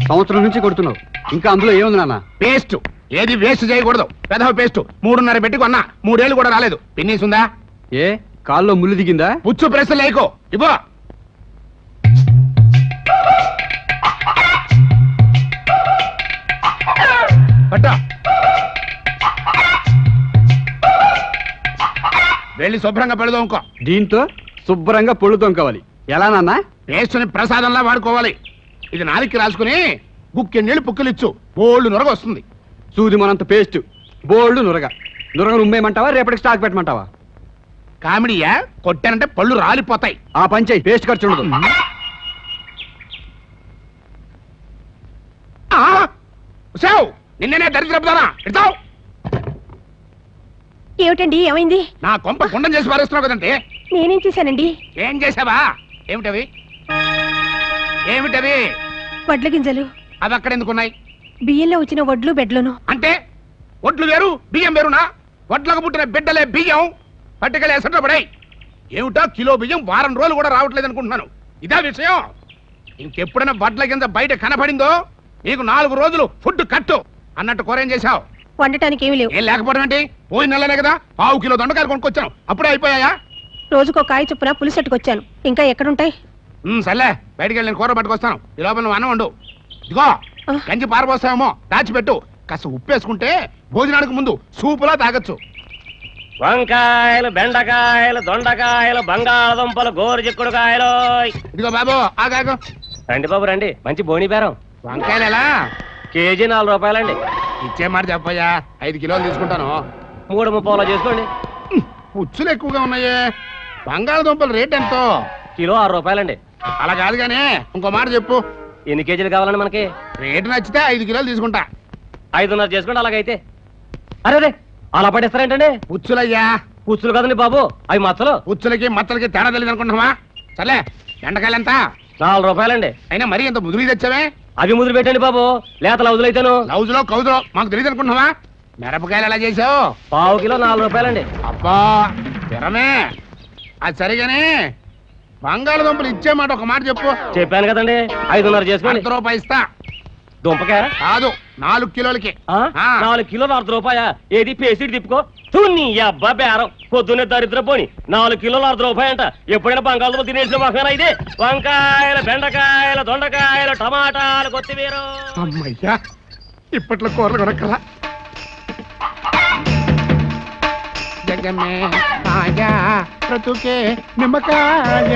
సంవత్సరం నుంచి కొడుతున్నావు, ఇంకా అందులో ఏముంది నాన్న? పేస్ట్. ఏది వేస్ట్ చేయకూడదు. పెదవ పేస్ట్ 3.5 పెట్టి కొన్నా, 3 ఏళ్ళు కూడా రాలేదు. పిన్నీస్ ఉందా? ఏ కాల్లో ముళ్ళు దిగిందా? పుచ్చు ప్రెస్ లేకో ఇవ్వ. పట్ట వెళ్ళి శుభ్రంగా పెడదాం. ఇంకో దీంతో శుభ్రంగా పొళ్ళు తొంకవాలి. ఎలా నాన్న? పేస్ట్ని ప్రసాదంలా వాడుకోవాలి. ఇది నాలికి రాసుకుని గుక్కె నీళ్లు పుక్కిలిచ్చు, బోల్డ్ నొరగ వస్తుంది. సూది మనంత పేస్ట్, బోల్డ్ నురగ. నురగ ఉమ్మేయమంటావా, రేపటికి స్టాక్ పెట్టమంటావా? కామెడీయా? కొట్టానంటే పళ్ళు రాలిపోతాయి. ఆ పంచాయి, పేస్ట్ ఖర్చు ఉండదు. నిన్నే దరిద్రపుదానా ఇడతావు. ఏమిటండి, ఏమైంది? నా కొంప కుండం చేసి పారేస్తున్నావు కదంటే. నేనేం చేశానండి? ఏం చేసావా? ఏమిటవి? ఏమిటవి? వడ్ల గింజలు. అవి అక్కడ ఎందుకున్నాయి? బియ్యంలో వచ్చిన వడ్లు బెడ్లోను. అంటే వడ్లు వేరు బియ్యం వేరునా? వడ్లకు పుట్టిన బిడ్డలే బియ్యం పట్టుకెళ్ళి ఎసట్లో పడాయి. ఏమిటా కిలో బియ్యం వారం రోజులు కూడా రావట్లేదు అనుకుంటున్నాను. ఇదా విషయం? ఇంకెప్పుడైనా వడ్ల కింద బయట కనపడిందో నీకు 4 రోజులు ఫుడ్ కట్టు అన్నట్టు కూరేం చేశావు? వండటానికి ఏమి లేవు. ఏం లేకపోవడం ఏంటి? పోయిన నెలలే కదా 1/2 కిలో దొండకాయలు కొనుక్కొచ్చాను. అప్పుడే అయిపోయాయా? రోజుకో కాయ చొప్పున పులుసెట్టుకొచ్చాను. ఇంకా ఎక్కడుంటాయి? సర్లే, బయటికి వెళ్ళి నేను కూర పట్టుకొస్తాను. ఈ లోపల నువ్వు అన్నం వండు. ఇదిగో గంజి పారబోస్తామేమో, దాచిపెట్టు. కాస్త ఉప్పేసుకుంటే భోజనానికి ముందు సూపులా తాగొచ్చు. వంకాయలు, బెండకాయలు, దొండకాయలు, బంగాళదుంపలు, గోరుచిక్కుడుకాయలు. ఇదిగో బాబు ఆగాగు. రండి బాబు రండి, మంచి బోని బేరం. వంకాయలు ఎలా? కేజీ 4 రూపాయలండి. ఇచ్చే మాట చెప్పయ్యా, 5 కిలోలు తీసుకుంటాను. 3.30 చేసుకోండి. పుచ్చులు ఎక్కువగా ఉన్నాయే. బంగాళదుంపల రేట్ ఎంతో? కిలో 6 రూపాయలండి. అలా కాదు గానీ ఇంకో మాట చెప్పు. ఎన్ని కేజీలు కావాలండి మనకి? రేటు నచ్చితే 5 కిలోలు తీసుకుంటా. 5.5 చేసుకోండి. అలాగైతే. అరే అలా పడేస్తారేంటండి? పుచ్చులయ్యా. పుచ్చులు కదండి బాబు, అవి మచ్చలు. పుచ్చులకి మచ్చలకి తేడా తెలియదు అనుకుంటున్నావా? సర్లే, బెండకాయలు ఎంత? 4 రూపాయలండి. అయినా మరీ ఎంత ముదురు తెచ్చావే? అవి ముదురు పెట్టండి బాబు, లేత లౌజులైతేను. లౌజులో కౌజులో మాకు తెలియదు అనుకుంటున్నావా? మిరపకాయలు ఎలా చేసావు? 1/2 కిలో 4 రూపాయలండి. అబ్బా తిరమే. అది సరిగానే బంగాళదుంపలు ఇచ్చే మాట ఒక మాట చెప్పు. చెప్పాను కదండి, 5.5 చేసుకోండి. 100 రూపాయలు ఇస్తా. దుంపకాయ కాదు, 4 కిలోలకి. 4 కిలోలు 1/2 రూపాయ. ఏది పేసిడి తిప్పుకో. నీ అబ్బా బేరం పొద్దున్నే దరిద్ర పోని. 4 కిలోలు 1/2 రూపాయ అంట. ఎప్పుడైనా బంగాళదుంపలు తినేసిన మొహనా ఇది? వంకాయలు, బెండకాయలు, దొండకాయలు, టమాటాలు, కొత్తిమీర. అమ్మయ్యా, ఇప్పట్లో కూరలు కొనక్కలా. జగమే ఆయా బ్రతుకే నిమ్మకాయ.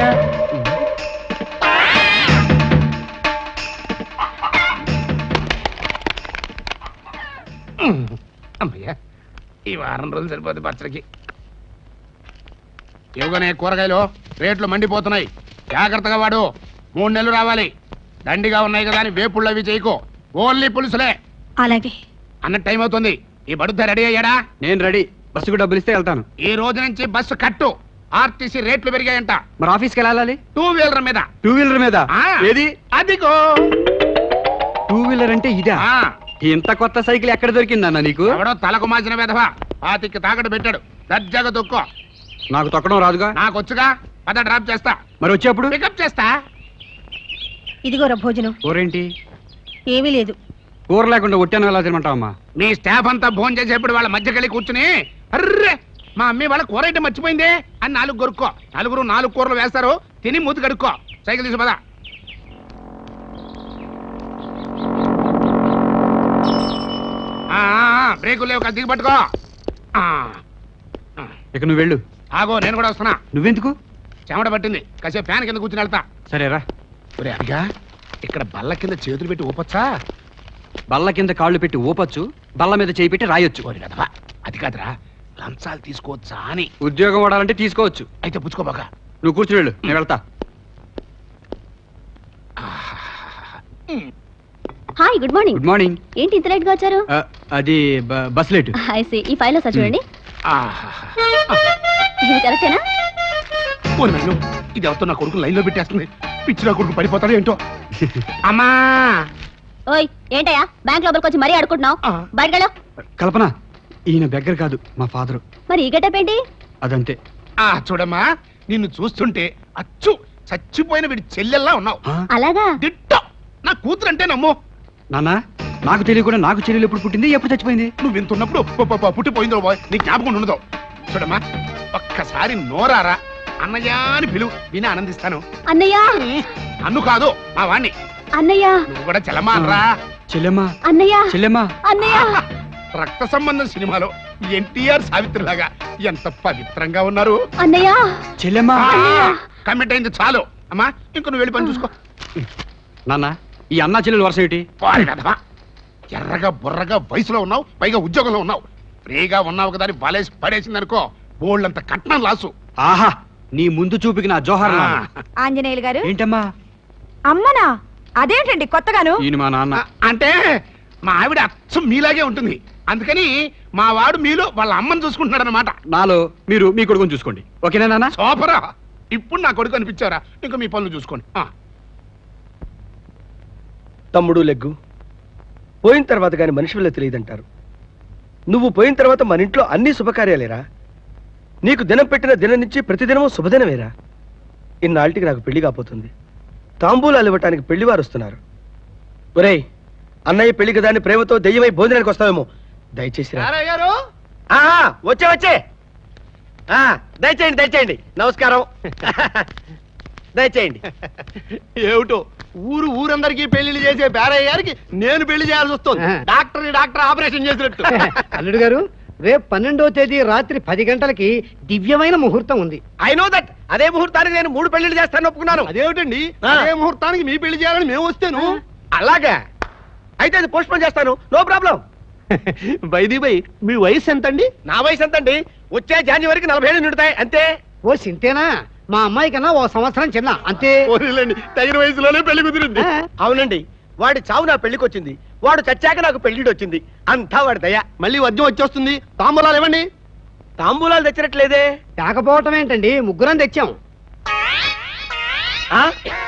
అమ్మయ్యా, ఈ వారం రోజులు సరిపోతుంది పచ్చడికి. ఇవ్వగానే కూరగాయలు రేట్లు మండిపోతున్నాయి. జాగ్రత్తగా వాడు. 3 నెలలు రావాలి. దండిగా ఉన్నాయి కదా అని వేపుళ్ళు అవి చేయకో. ఓన్లీ పులుసులే. అలాగే. అన్న టైం అవుతుంది. ఈ బడుత రెడీ అయ్యాడా? నేను రెడీ. బస్సుకు డబ్బులు ఇస్తే వెళ్తాను. ఈ రోజు నుంచి బస్సు కట్టు. ఆర్టీసీ రేట్లు పెరిగాయంట. మరి ఆఫీస్కి వెళ్ళాలి? 2 వీలర్ మీద. 2 వీలర్ మీద? ఏది? అదిగో 2 వీలర్ అంటే ఇదా? ఇంత కొత్త సైకిల్ ఎక్కడ దొరికిందన్న నీకు? ఎవడో తలకు మాసిన వెధవా 25 తాకట్టు పెట్టాడు. దర్జాగా తొక్కో. నాకు తొక్కడం రాదుగా. నాకు వచ్చుగా. పద డ్రాప్ చేస్తా. మరి వచ్చేప్పుడు పికప్ చేస్తా. ఇదిగోరా భోజనం. కూరేంటి? ఏమీ లేదు. కూర లేకుండా ఒట్టాను ఎలా తినమంటావమ్మా? మీ స్టాఫ్ అంతా భోజనం చేసేప్పుడు వాళ్ళ మధ్యకెళ్ళి కూర్చుని అర్రే మా అమ్మి వాళ్ళ కూర అయితే మర్చిపోయిందే అని 4 కొరుక్కో. 4 కూరలు వేస్తారు. తిని మూతి కడుక్కో. సైకిల్ తీసు పద. బ్రేకులు లేవు కదా, దిగి పట్టుకో. ఇక నువ్వు వెళ్ళు. ఆగో, నేను కూడా వస్తున్నా. నువ్వెందుకు? చెమట పట్టింది. కాసేపు ఫ్యాన్ కింద కూర్చుని వెళ్తా. సరేరా. అదిగా ఇక్కడ బల్ల కింద చేతులు పెట్టి ఊపొచ్చా? బల్ల కింద కాళ్ళు పెట్టి ఊపొచ్చు, బల్ల మీద చేయి పెట్టి రాయొచ్చు. అది కాదురా, లంచాలు తీసుకోవచ్చా అని. ఉద్యోగం వాడాలంటే తీసుకోవచ్చు. అయితే పుచ్చుకోబాక. నువ్వు కూర్చుని వెళ్ళు, నేను వెళ్తా. Hi, good morning. Good morning. ఏంటి ఇంత లేట్ గా వచ్చారు? అది బస్ లేట్. ఈ ఫైల్ లో చూడండి. ఇది కరెక్టేనా? ఇది ఎవరితో నా కొడుకు లైన్ లో పెట్టేస్తుంది. పిచ్చి కొడుకు పడిపోతాడు ఏంటో. అమ్మా ఓయ్, ఏంటయ్యా బ్యాంక్ లోపలికి వచ్చి మరీ అడుకుంటున్నావు? బయటకెళ్ళు. కల్పన, ఈయన దగ్గర కాదు, మా ఫాదరు. మరి ఈ గెటప్ ఏంటి? అదంతే. చూడమ్మా, నిన్ను చూస్తుంటే అచ్చు చచ్చిపోయిన వీడి చెల్లెల్లా ఉన్నావు. అలాగా? దిట్టో. నా కూతురు అంటే నమ్ము. నాన్న నాకు తెలియకుండా నాకు చెల్లెలు ఎప్పుడు పుట్టింది ఎప్పుడు చచ్చిపోయింది? నువ్వు వింటున్నప్పుడు పుట్టిపోయిందో బాయ్ నీ జ్ఞాపకం ఉండదు. చూడమ్మా ఒక్కసారి నోరారా అన్నయ్య అని పిలువు, విని ఆనందిస్తాను. అన్నయ్య అన్ను కాదు మా వాణ్ణి. అన్నయ్య నువ్వు కూడా చెల్లమ్మా అనరా. చెల్లెమ్మా అన్నయ్య చెల్లెమ్మా. అన్నయ్య రక్త సంబంధం సినిమాలో ఎన్టీఆర్ సావిత్రిలాగా ఎంత పవిత్రంగా ఉన్నారు. అన్నయ్య చెల్లెమ్మా. కమిట్ అయింది చాలు. అమ్మా ఇంక నువ్వు వెళ్ళి పని చూసుకో. నాన్న ఈ అన్నా చెల్లెలు వరుస ఏంటి? వారి కదమ్మా ఎర్రగా బుర్రగా వయసులో ఉన్నావు, పైగా ఉద్యోగంలో ఉన్నావు. ఫ్రీగా ఉన్నావు కదా అని బాలేసి పడేసింది అనుకో బోళ్ళంత కట్నం లాసు. ఆహా నీ ముందు చూపుకి నా జోహార్ నాన్న. ఆంజనేయులు గారు. ఏంటమ్మా? అమ్మనా? అదేంటండి కొత్తగాను? ఈయన మా నాన్న. అంటే మా ఆవిడ అచ్చం మీలాగే ఉంటుంది, అందుకని మా వాడు మీలో వాళ్ళ అమ్మని చూసుకుంటున్నాడు అనమాట. నాలో మీరు మీ కొడుకుని చూసుకోండి. ఓకేనా నాన్న? సూపరా. ఇప్పుడు నా కొడుకు అనిపించారా, ఇంకా మీ పనులు చూసుకోండి. తమ్ముడు లెగ్గు పోయిన తర్వాత కానీ మనిషి వల్ల తెలియదంటారు. నువ్వు పోయిన తర్వాత మన ఇంట్లో అన్ని శుభకార్యాలేరా. నీకు దినం పెట్టిన దినం నుంచి ప్రతిదినము శుభదినమేరా. ఇన్నాళ్ళకి నాకు పెళ్లి కాబోతుంది. తాంబూలాలు ఇవ్వటానికి పెళ్లివారు వస్తున్నారు. ఒరేయ్ అన్నయ్య పెళ్లి కదా అని ప్రేమతో దెయ్యమై భోజనానికి వస్తావేమో, దయచేసి రా. వచ్చే వచ్చే దయచేయండి దయచేయండి. నమస్కారం. దయచేయండి. ఏమిటో ఊరందరికీ పెళ్లిళ్ళు చేసే బేరయ్య గారికి నేను పెళ్లి చేయాల్సి వస్తుంది. డాక్టర్ ఆపరేషన్ చేసినట్టు. అల్లుడు గారు రేపు 12వ తేదీ రాత్రి 10 గంటలకి దివ్యమైన ముహూర్తం ఉంది. I know that. అదే ముహూర్తానికి నేను 3 పెళ్లిళ్ళు చేస్తాను ఒప్పుకున్నాను. అదేమిటండి అదే ముహూర్తానికి మీ పెళ్లి చేయాలని మేము వస్తేను. అలాగా అయితే అది పోస్ట్ పోన్ చేస్తాను. No problem. బై మీ వయసు ఎంతండి? నా వయసు ఎంతండి? వచ్చే జనవరికి 40 ఏళ్ళు నిండుతాయి అంతే. ఓ సింతేనా? మా అమ్మాయి కన్నా 1 సంవత్సరం చిన్న అంతే. పోనీలేండి, తగిన వయసులోనే పెళ్లి కుదిరింది. అవునండి, వాడి చావు నా పెళ్లికి వచ్చింది, వాడు చచ్చాక నాకు పెళ్లిడు వచ్చింది. అంతా వాడి దయ. మళ్ళీ వద్యం వచ్చేస్తుంది. తాంబూలాలు ఇవ్వండి. తాంబూలాలు తెచ్చినట్లేదే. కాకపోవటం ఏంటండి, ముగ్గురం తెచ్చాం.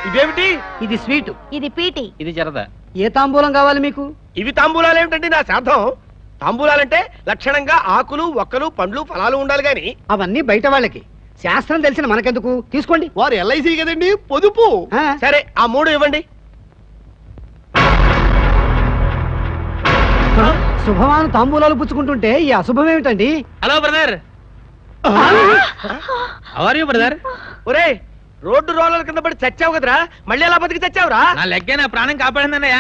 ఇదేమిటి? ఇది స్వీట్, ఇది పీటి. ఇది జరదా. ఏ తాంబూలం కావాలి మీకు? ఇవి తాంబూలాలు ఏమిటండి? నా శ్రాద్ధం. తాంబూలాలంటే లక్షణంగా ఆకులు ఒక్కలు పండ్లు ఫలాలు ఉండాలి గాని. అవన్నీ బయట వాళ్ళకి, శాస్త్రం తెలిసిన మనకెందుకు? తీసుకోండి. వారు ఎల్ఐసి కదండి, పొదుపు. సరే ఆ 3 ఇవ్వండి. శుభమాన తాంబూలాలు పుచ్చుకుంటుంటే ఈ అశుభం ఏమిటండి? Hello brother. Are you brother? ఒరే రోడ్డు రోలర్ కింద పడి చచ్చావు కదరా, మళ్ళీ ఎలా బతికి చచ్చావురా? నా లెగ్గే నా ప్రాణం కాపాడిందన్నయ్య.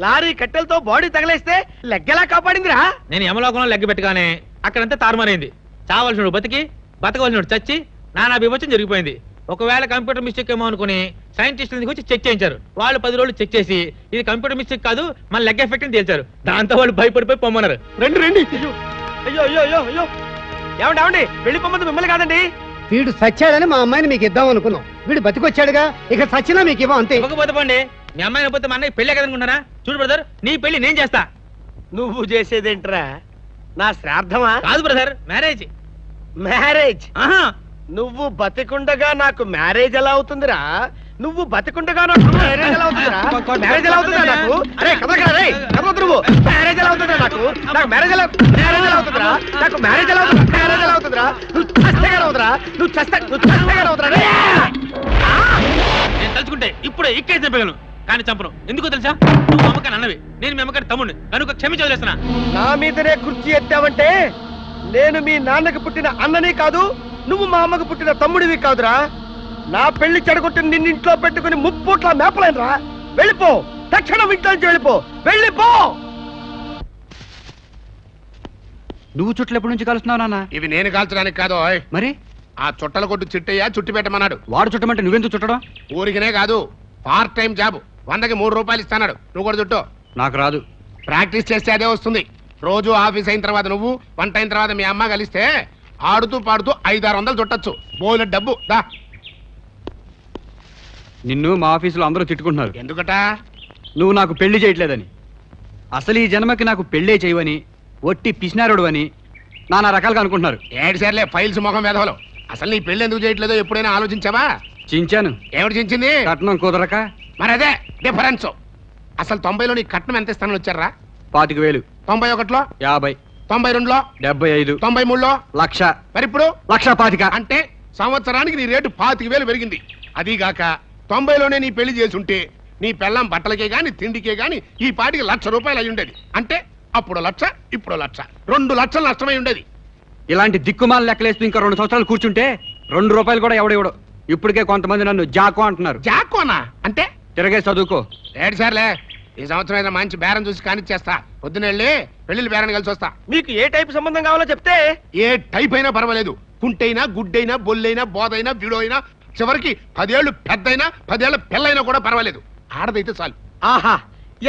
Lorry కట్టెలతో body తగలేస్తే లెగ్గెలా కాపాడిందిరా? నేను యమలోకంలో లెగ్గు పెట్టగానే అక్కడంతా తారుమారైంది. చావలసిన బతికి, బతకవలసిన చచ్చి నానా విమోచన జరిగిపోయింది. ఒకవేళ కంప్యూటర్ మిస్టేక్ ఏమో అనుకుని సైంటిస్టుల దగ్గరికి వచ్చి చెక్ చేయించారు. వాళ్ళు 10 రోజులు చెక్ చేసి ఇది కంప్యూటర్ మిస్టేక్ కాదు, మన లెగ్ ఎఫెక్ట్ అని తేల్చారు. దాంతో వాళ్ళు భయపడిపోయి పొమ్మన్నారు. రండి. అయ్యో అయ్యో అయ్యో అయ్యో. ఏమండి ఏమండి, వెళ్ళి పొమ్మంది మిమ్మల్ని కాదండి. వీడు చచ్చాడని మా అమ్మాయిని మీకు ఇద్దాం అనుకున్నాం. వీడు బతికొచ్చాడుగా, ఇక చచ్చినా మీకు ఇవ్వం అంతే. ఇవ్వకపోతే పోండి. మీ అమ్మాయిని పోతే మా అన్నయ్య పెళ్ళే కదనుకుంటారా? చూడు బ్రదర్, నీ పెళ్లి నేను చేస్తా. నువ్వు చేసేదేంట్రా? నా శ్రాద్ధమా? కాదు బ్రదర్, మ్యారేజ్. మ్యారేజ్? ఆహా, నువ్వు బతికుండగా నాకు మ్యారేజ్ ఎలా అవుతుందిరా? నువ్వు బతికుండగా నాకు మ్యారేజ్ ఎలా అవుతుందిరా? మ్యారేజ్ ఎలా అవుతుందిరా నాకు? అరే కదలకరా రే, కదలొద్దు నువ్వు. మ్యారేజ్ ఎలా అవుతుందిరా నాకు? నాకు మ్యారేజ్ ఎలా అవుతుందిరా? నాకు మ్యారేజ్ ఎలా అవుతుందిరా? మ్యారేజ్ ఎలా అవుతుందిరా? నువ్వు చస్తే కదా అవుతురా? నువ్వు చస్తే కదా అవుతురా? నేను తలుచుకుంటే ఇప్పుడే ఇక్కే చెప్పగలను, కానీ చంపను. ఎందుకో తెలుసా? నువ్వు అమ్మకాన్ని అన్నవి, నేను మీ అమ్మకాన్ని తమ్ముడిని కనుక క్షమించి వదిలేస్తున్నా. నా మీదనే కుర్చీ ఎత్తావంటే నేను మీ నాన్నకి పుట్టిన అన్నని కాదు, నువ్వు మా అమ్మకు పుట్టిన తమ్ముడివి కాదురా. నా పెళ్లి చెడగొట్టిన నిన్నింట్లో పెట్టుకుని 3 పూట్ల మేపలేనురా. వెళ్ళిపో, తక్షణం ఇంట్లో నుంచి వెళ్ళిపో, వెళ్ళిపో. నువ్వు చుట్టలు ఎప్పటి నుంచి కలుస్తున్నావు నాన్న? ఇవి నేను కాల్చడానికి కాదు ఓయ్. మరి ఆ చుట్టల కొట్టు చిట్టయ్య చుట్టి పెట్టమన్నాడు. వాడు చుట్టమంటే నువ్వెందుకు చుట్టడం? ఊరికినే కాదు, పార్ట్ టైం జాబ్. 100కి 3 రూపాయలు ఇస్తాడు. నువ్వు కూడా చుట్టూ. నాకు రాదు. ప్రాక్టీస్ చేస్తే అదే వస్తుంది. రోజు ఆఫీస్ అయిన తర్వాత నువ్వు, వంట అయిన తర్వాత మీ అమ్మ కలిస్తే ఆడుతూ పాడుతూ 500-600 చుట్టచ్చు. బోలెడు డబ్బు. దా. నిన్ను మా ఆఫీసులో అందరూ తిట్టుకుంటున్నారు. ఎందుకట? నువ్వు నాకు పెళ్లి చేయట్లేదని. అసలు ఈ జన్మకి నాకు పెళ్ళే చేయవని, ఒట్టి పిసినారుడు అని నానా రకాలుగా అనుకుంటున్నారు. 7 సార్లే ఫైల్స్ ముఖం వేధవలు. అసలు నీ పెళ్లి ఎందుకు చేయట్లేదో ఎప్పుడైనా ఆలోచించావా? చించాను. ఏమిటి చించింది? కట్నం కుదరక. మరి అదే డిఫరెన్స్. అసలు 90లో నీ కట్నం ఎంత ఇస్తానని వచ్చారా? 25,000. 91లో 50. 92లో 75. 93లో 1,00,000. మరి ఇప్పుడు 1,25,000. అంటే సంవత్సరానికి నీ రేటు 25,000 పెరిగింది. అదీగాక 90లోనే నీ పెళ్లి చేసి ఉంటే నీ పెళ్ళాం బట్టలకే గాని తిండికే గాని ఈ పాటికి 1,00,000 రూపాయలు అయి ఉండేది. అంటే అప్పుడు 1,00,000, ఇప్పుడు 1,00,000, 2 లక్షలు నష్టమై ఉండేది. ఇలాంటి దిక్కుమాల లెక్కలేస్తూ ఇంకా 2 సంవత్సరాలు కూర్చుంటే 2 రూపాయలు కూడా ఎవడెవడో. ఇప్పటికే కొంతమంది నన్ను జాకో అంటున్నారు. జాకోనా అంటే? తిరగే చదువుకో. ఏడు సార్లే, ఈ సంవత్సరం ఏదైనా మంచి బేరం చూసి కానిచ్చేస్తా. పొద్దునెళ్ళి పెళ్లిళ్ళ బేరాన్ని కలిసి వస్తా. మీకు ఏ టైప్ సంబంధం కావాలో చెప్తే ఏ టైప్ అయినా పర్వాలేదు. కుంటైనా, గుడ్డైనా, బొల్లైనా, బోధైనా, బిడోయినా, చివరికి 10 ఏళ్ళు పెద్దయినా 10 ఏళ్ల పిల్లైనా కూడా పర్వాలేదు. ఆడదైతే చాలు. ఆహా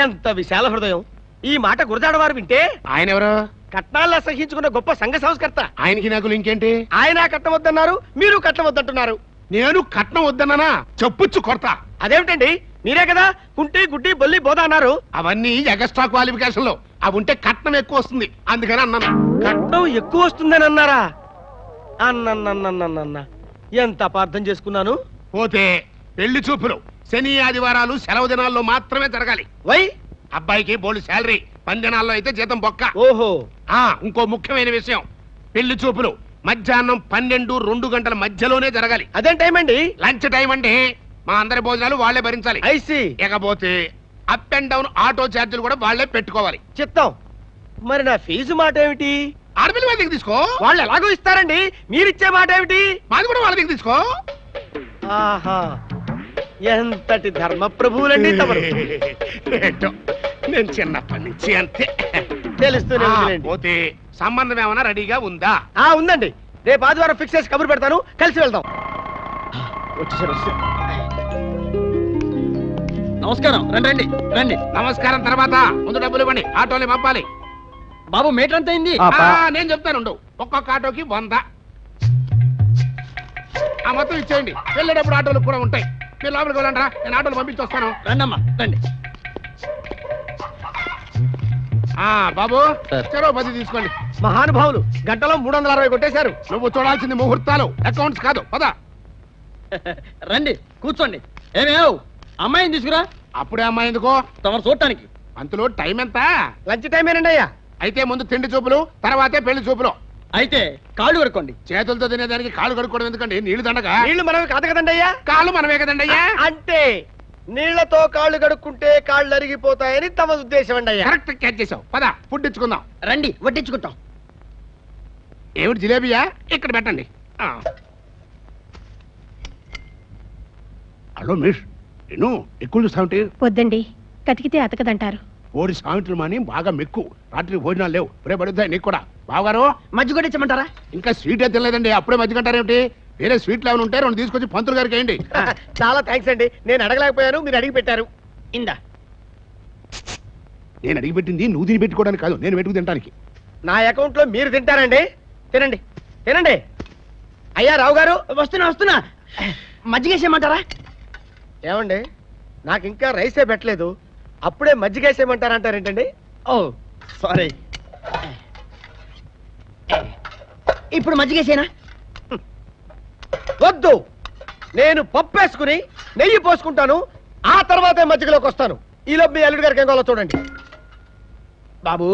ఎంత విశాల హృదయం. ఈ మాట గురజాడవారు వింటే ఆయన ఎవరు? కట్నాల్లో సహించుకున్న గొప్ప సంఘ సంస్కర్త. ఆయనకి నాకు ఇంకేంటి? ఆయన కట్నం వద్దన్నారు, మీరు కట్నం వద్దంటున్నారు. నేను కట్నం వద్దన్నానా? చెప్పుచ్చు కొడతా. అదేమిటండి, మీరే కదా కుంటి గుడ్డి బొల్లి బోధ అన్నారు. అవన్నీ ఎక్స్ట్రా క్వాలిఫికేషన్ లో. అవి ఉంటే కట్నం ఎక్కువ వస్తుంది, అందుకని అన్నాను. కట్నం ఎక్కువ వస్తుందని అన్నారా? అన్న ఎంత అపార్థం చేసుకున్నాను. పోతే పెళ్లి చూపులు శని ఆదివారాలు సెలవు దినాల్లో మాత్రమే జరగాలి. వై? అబ్బాయికి బోల్డ్ శాలరీ, 10 దినాల్లో అయితే జీతం బొక్క. ఓహో. ఇంకో ముఖ్యమైన విషయం, పెళ్లి చూపులు మధ్యాహ్నం 12-2 గంటల మధ్యలోనే జరగాలి. అదేం టైం అండి? లంచ్ టైం అంటే మా అందరి భోజనాలు వాళ్లే భరించాలి. ఐసి. ఇకపోతే అప్ అండ్ డౌన్ ఆటో ఛార్జీలు కూడా వాళ్లే పెట్టుకోవాలి. చిత్తం. మరి నా ఫీజు మాట ఏమిటి? ఆడపిల్ల వాళ్ళ దగ్గర తీసుకో. వాళ్ళు ఎలాగో ఇస్తారండి, మీరిచ్చే మాట ఏమిటి? మాది కూడా వాళ్ళ దగ్గర తీసుకో. ఆహా ఎంతటి ధర్మ ప్రభువులండి తమరు. ఏంటో, నేను చిన్నప్పటి నుంచి అంతే. తెలుస్తూనే ఉందిలేండి. పోతే సంబంధం ఏమైనా రెడీగా ఉందా? ఉందండి. రేపు ఆదివారం ఫిక్స్ చేసి కబురు పెడతాను, కలిసి వెళ్దాం. వచ్చేసారు. నమస్కారం. రండి రండి రండి. నమస్కారం తర్వాత ముందు డబ్బులు ఇవ్వండి, ఆటోని పంపాలి. బాబు మీటర్ ఎంత అయింది? నేను చెప్తాను ఉండు. ఒక్కొక్క ఆటోకి 100. ఆ మొత్తం ఇచ్చేయండి. వెళ్ళేటప్పుడు ఆటోలు కూడా ఉంటాయి. మీరు లోపలికి వెళ్ళండి రా, నేను ఆటోలు పంపించి వస్తాను. రండమ్మా రండి. బాబు చెరో 10 తీసుకోండి. మహానుభావులు గంటలో 360 కొట్టేశారు. నువ్వు చూడాల్సింది ముహూర్తాలు, అకౌంట్స్ కాదు. పద. రండి కూర్చోండి. ఏమేవ్ అమ్మాయిని తీసుకురా. అప్పుడే అమ్మాయి ఎందుకో? తమరు చూడటానికి. అంతలో టైం ఎంత? లంచ్ టైం ఏనండి అయ్యా. అయితే ముందు తిండి చూపులు, తర్వాతే పెళ్లి చూపులు. అయితే కాళ్ళు కడుక్కోండి. చేతులతో తినేదానికి కాళ్ళు కడుక్కోవడం ఎందుకండి? నీళ్లు దండగా. నీళ్లు మనవి కాదు కదండి అయ్యా. కాళ్ళు మనమే కదండి అయ్యా. అంటే నీళ్లతో కాళ్ళు కడుక్కుంటే కాళ్ళు అరిగిపోతాయని తమ ఉద్దేశం అండి అయ్యా. కరెక్ట్ క్యాచ్ చేసావు. పద ఫుడ్ ఇచ్చుకుందాం. రండి వడ్డించుకుంటాం. ఏమిటి జిలేబియా? ఇక్కడ పెట్టండి. హలో మిస్, నేను ఎక్కువ చూస్తామంటే. వద్దండి, కతికితే అతకదంటారు. ఓడి సామెతలు మాని బాగా మెక్కు. రాత్రి భోజనాలు లేవు. రేపు పడుతాయి నీకు కూడా. బావగారు మజ్జిగ కూడా ఇచ్చమంటారా? ఇంకా స్వీట్ అయితే తినలేదండి. అప్పుడే మధ్య కంటారేమిటి? వేరే స్వీట్లు ఏమైనా ఉంటే 2 తీసుకొచ్చి పంతులు గారికి వేయండి. చాలా థ్యాంక్స్ అండి. నేను అడగలేకపోయాను, మీరు అడిగి పెట్టారు. ఇందా. నేను అడిగి పెట్టింది నువ్వు తిని పెట్టుకోవడానికి కాదు, నేను పెట్టుకు తినడానికి. నా అకౌంట్ లో మీరు తింటారండి. తినండి తినండి. అయ్యా రావు గారు, వస్తున్నా. మజ్జిగ వేసేయమంటారా? ఏమండి, నాకు ఇంకా రైసే పెట్టలేదు, అప్పుడే మజ్జిగేసేయమంటారంటారేంటండి? ఓ సారీ. ఇప్పుడు మజ్జిగేసేనా? వద్దు, నేను పప్పేసుకుని నెయ్యి పోసుకుంటాను, ఆ తర్వాతే మజ్జిగలోకి వస్తాను. ఈలోపు మీ అల్లుడి గారికి ఏం కావాలో చూడండి. బాబు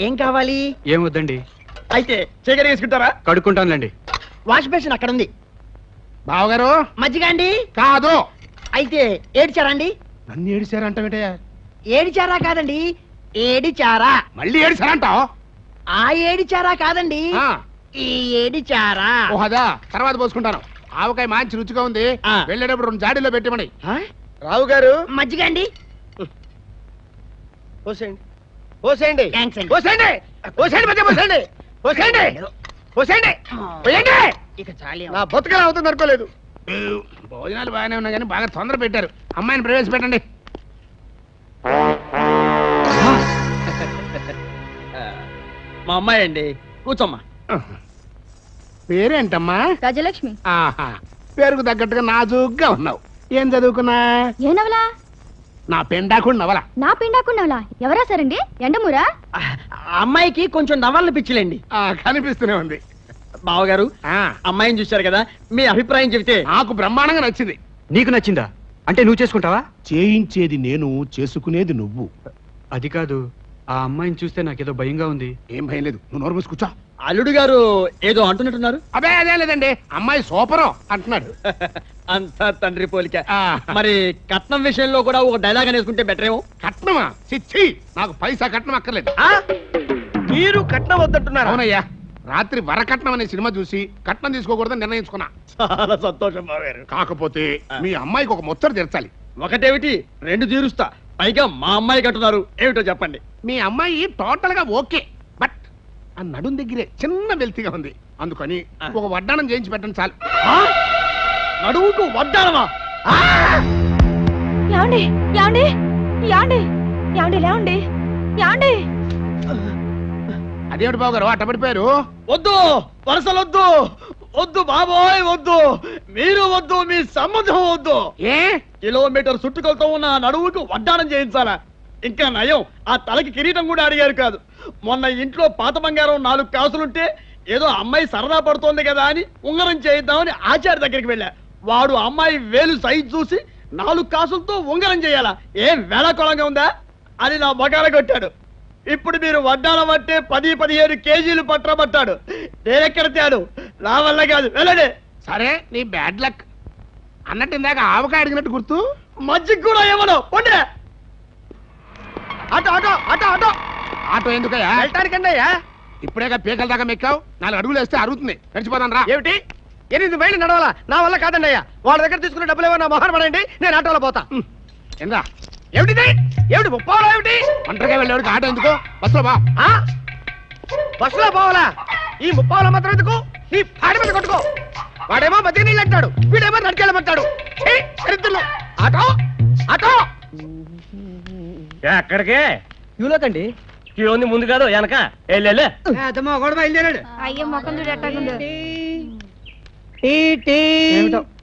ఏం కావాలి? ఏమొద్దండి. అయితే చీకటి వేసుకుంటారా? కడుక్కుంటానులేండి. వాష్ బేసిన్ అక్కడ ఉంది. బావగారు మజ్జిగ అండి? కాదు. అయితే ఏడిచారా అండి? నన్ను ఏడిచారంటే ఏడిచారా కాదండి, ఏడిచారా. మళ్ళీ ఏడిచారంటావు? ఆ ఏడిచారా కాదండి, ఈ ఏడిచారా. ఓహదా, తర్వాత పోసుకుంటాను. ఆవకాయ మంచి రుచిగా ఉంది. వెళ్ళేటప్పుడు 2 జాడీలో పెట్టమని. రావు గారు మజ్జిగ అండి? పోసేయండి పోసేయండి థాంక్స్ అండి. పోసేయండి పోసేయండి మధ్య పోసేయండి పోసేయండి పోసేయండి పోయండి. ఇక చాలే. నా బతుకలా అవుతుంది అనుకోలేదు. భోజనాలు బాగానే ఉన్నాయి కానీ బాగా తొందర పెట్టారు. అమ్మాయిని ప్రవేశపెట్టండి. మా అమ్మాయి అండి, కూర్చోమ్మా. పేరేంటమ్మా? గజలక్ష్మి. ఆహా, పేరుకు తగ్గట్టుగా నాజూగ్గా ఉన్నావు. ఏం చదువుకున్నా? ఏ నవలా? నా పెండాకుడు నవల. నా పిండాకు నవలా? ఎవరా సరండి? ఎండమూరా? అమ్మాయికి కొంచెం నవలను పిచ్చిలేండి. కనిపిస్తూనే ఉంది. బావగారు అమ్మాయిని చూశారు కదా, మీ అభిప్రాయం చెబితే. నాకు బ్రహ్మాండంగా నచ్చింది. నీకు నచ్చిందా? అంటే నువ్వు చేసుకుంటావా? చేయించేది నేను, చేసుకునేది నువ్వు. అది కాదు, ఆ అమ్మాయిని చూస్తే నాకేదో భయంగా ఉంది. ఏం భయం లేదు, నువ్వు నోరు మూసి కూర్చో. అల్లుడు గారు ఏదో అంటున్నట్టున్నారు. అదే అదే లేదండి, అమ్మాయి సూపరు అంటున్నాడు. అంతా తండ్రి పోలిక. ఆ. మరి కట్నం విషయంలో కూడా ఒక డైలాగ్ అనేసుకుంటే బెటర్ ఏమో. కట్నమా? చిచ్చి, నాకు పైసా కట్నం అక్కర్లేదు. మీరు కట్నం వద్దంటున్నారా? అవునయ్యా, రాత్రి వరకట్నం అనే సినిమా చూసి కట్నం తీసుకోకూడదని నిర్ణయించుకున్నా. చాలా సంతోషం బాగారు. కాకపోతే మీ అమ్మాయికి ఒక ముచ్చట తీర్చాలి. ఒకటేమిటి, రెండు తీరుస్తా. పైగా మా అమ్మాయి కట్టున్నారు, ఏమిటో చెప్పండి. మీ అమ్మాయి టోటల్ గా ఓకే, బట్ ఆ నడుం దగ్గరే చిన్న వెల్తిగా ఉంది. అందుకని ఒక వడ్డాణం చేయించి పెట్టండి చాలు. నడువుకు వడ్డానమా? యాండి యాండి యాండి యాండి లేవండి యాండి. అదేమిటి బాబు గారు అట్ట పడిపోయారు? వద్దు, వలసలొద్దు, వద్దు బాబోయ్ వద్దు, మీరు వద్దు, మీ సంబంధం వద్దు. ఏ కిలోమీటర్ చుట్టుకొలతో ఉన్న ఆ నడువుకు వడ్డానం చేయించాలా? ఇంకా నయం, ఆ తలకి కిరీటం కూడా అడిగారు కాదు. మొన్న ఇంట్లో పాత బంగారం 4 కాసులుంటే ఏదో అమ్మాయి సరదా పడుతోంది కదా అని ఉంగరం చేయిద్దామని ఆచార్య దగ్గరికి వెళ్ళా. వాడు అమ్మాయి వేలు సైజు చూసి 4 కాసులతో ఉంగరం చేయాలా? ఏం వేళాకోళంగా ఉందా అని నా మొగాల కొట్టాడు. ఇప్పుడు మీరు వడ్డానం అంటే 10-15 కేజీలు పట్టబట్టాడు. నేనెక్కడ తేడు, నా వల్ల కాదు, వెళ్ళండి. సరే, నీ బ్యాడ్ లక్. అన్నట్టు ఇందాక ఆవకాయ అడిగినట్టు గుర్తు. మజ్జిగ కూడా ఏమను ఉండే. Auto auto auto auto auto ఎందుకయ్యా? వెళ్ళటానికండి. ఇప్పుడేగా పీకల దాకా మెక్కావు, 4 అడుగులు వేస్తే అరుగుతుంది. నడిచిపోదాం రా. ఏమిటి 8 మైళ్ళు నడవాలా? నా వల్ల కాదండి అయ్యా. వాళ్ళ దగ్గర తీసుకునే డబ్బులు ఏమో నా మొహన పడండి, నేను ఆటోలో పోతా. ఏందా ఏమిటిది? ఏమిటి ముప్పావలా? ఏమిటి ఒంటరిగా వెళ్ళేవాడికి ఆటో ఎందుకో, బస్సులో బా. ఆ? బస్సులో పోవాలా? ఈ ముప్పావల మాత్రం ఎందుకు? నీ పాడి మీద కొట్టుకో. వాడేమో మధ్య నీళ్ళు అంటాడు, వీడేమో నడికెళ్ళమంటాడు. దరిద్రులు. Auto auto. ఎక్కడికే? క్యూలోకండి. క్యూ ఉంది ముందు కాదు వెనక. వెళ్ళే గొడవ బయలుదేరాడు. అయ్యో మొఖం చూడు ఎట్టాగుందో.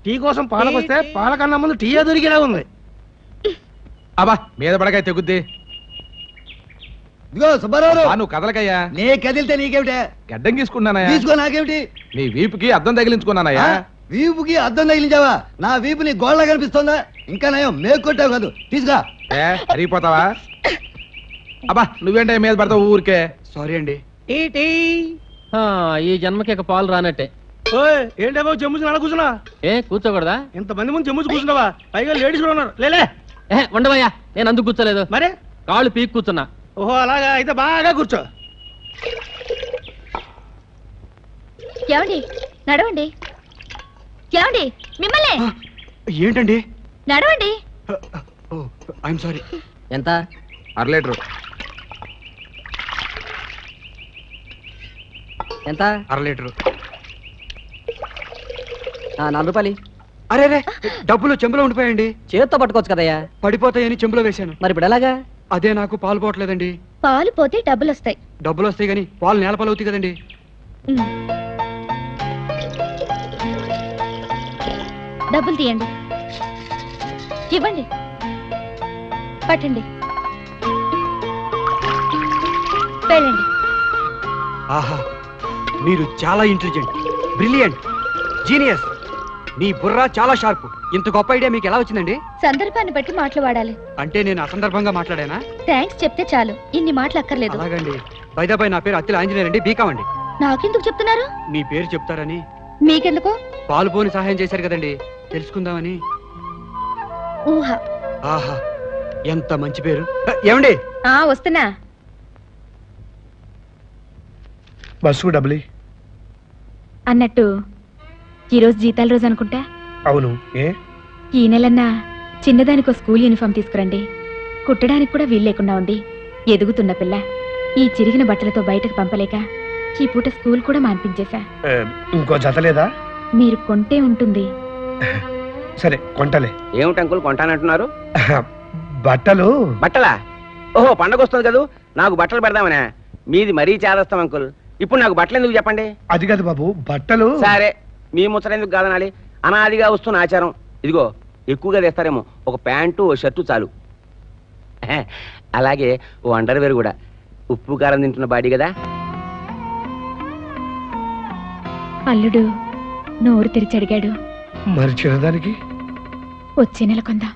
టీ కోసం పాలకొస్తే పాలకన్నా ముందు టీ దొరికేలా ఉంది. అబ్బా మీద పడకాయ తెగుద్ది. ఇదిగో సుబ్బారావు, నువ్వు కదలకయ్యా. నే కదిలితే నీకేమిటే? గడ్డం గీసుకున్నానయ్యా. తీసుకో, నాకేమిటి? నీ వీపుకి అద్దం తగిలించుకున్నానయ్యా. వీపుకి అద్దం తగిలించావా? నా వీపు నీ గోళ్ళ కనిపిస్తుందా? ఇంకా నయం మేకు కొట్టావు కాదు, తీసుకో. అరిగిపోతావా? అబ్బా నువ్వేంటే మీద పడతావు ఊరికే. సారీ అండి. ఈ జన్మకి ఇక పాలు రానట్టే. ఏంటే బాబు చెమ్ముసి నడ కూర్చున్నా? ఏ కూర్చోకూడదా? ఇంతమంది ముందు చెమ్ముసి కూర్చున్నావా? పైగా లేడీస్ కూడా ఉన్నారు. లేలే. ఉండవయ్యా, నేను అందుకు కూర్చోలేదు. మరే కాళ్ళు పీక్ కూర్చున్నా. ఓహో అలాగా, అయితే బాగా కూర్చో. ఏమండి నడవండి. ఏమండి మిమ్మల్ని ఏంటండి? నడవండి. I'm sorry. ఎంత? 1/2 లీటరు. ఎంత? 1/2 లీటరు. 4 రూపాయలు. అరే రే, డబ్బులు చెంబులో ఉండిపోయండి. చేత్తో పట్టుకోవచ్చు కదయ్యా. పడిపోతాయని చెంబులో వేశాను. మరి ఇప్పుడు ఎలాగా? అదే నాకు పాలు పోవట్లేదండి. పాలు పోతే డబ్బులు వస్తాయి. డబ్బులు వస్తాయి కానీ పాలు నేలపాలు అవుతాయి కదండి. డబ్బులు తీయండి, ఇవ్వండి, పట్టండి, వెళ్ళండి. ఆహా, మీరు చాలా ఇంటెలిజెంట్, బ్రిలియంట్, జీనియస్. మీ బుర్ర చాలా షార్ప్. ఇంత గొప్ప ఐడియా మీకు ఎలా వచ్చిందండి? సందర్భాన్ని బట్టి మాటలు వాడాలి. అంటే నేను అసందర్భంగా మాట్లాడానా? థ్యాంక్స్ చెప్తే చాలు, ఇన్ని మాటలు అక్కర్లేదు. అలాగండి. బైదాబాయ్ నా పేరు అత్తిల ఆంజనేయర్ అండి, బీకాం అండి. నాకెందుకు చెప్తున్నారు? మీ పేరు చెప్తారని. మీకెందుకు? పాలు పోని సహాయం చేశారు కదండి, తెలుసుకుందామని. ఊహ. ఆహా, ఎంత మంచి పేరు. ఏమండి? వస్తున్నా. బస్సు డబ్బులు అన్నట్టు ఈరోజు జీతాల రోజు అనుకుంటా. అవును. ఏ ఈ నెలన్నా చిన్నదానికో స్కూల్ యూనిఫామ్ తీసుకురండి. కుట్టడానికి కూడా వీలు లేకుండా ఉంది. ఎదుగుతున్న పిల్ల ఈ చిరిగిన బట్టలతో బయటకు పంపలేక ఈ పూట స్కూల్ కూడా మాన్పించేశా. ఇంకో జత లేదా? మీరు కొంటే ఉంటుంది. సరే కొంటలే. ఏమిటి అంకుల్ కొంటానంటున్నారు? బట్టలు. బట్టలా? ఓహో పండగ వస్తుంది కదా, నాకు బట్టలు పెడదామనే. మీది మరీ చేదస్తాం అంకుల్. ఇప్పుడు నాకు బట్టలు ఎందుకు చెప్పండి? అది కాదు బాబు, బట్టలు. సరే మీ ముచ్చట ఎందుకు కాదనాలి? అనాదిగా వస్తున్న ఆచారం. ఇదిగో ఎక్కువగా తెస్తారేమో, ఒక ప్యాంటు ఓ షర్టు చాలు. అలాగే ఓ అండర్వేర్ కూడా. ఉప్పు కారం తింటున్న బాడీ కదా. అల్లుడు నోరు తెరిచి అడిగాడు, మరి చిన్నదానికి వచ్చే నెల కొందాం.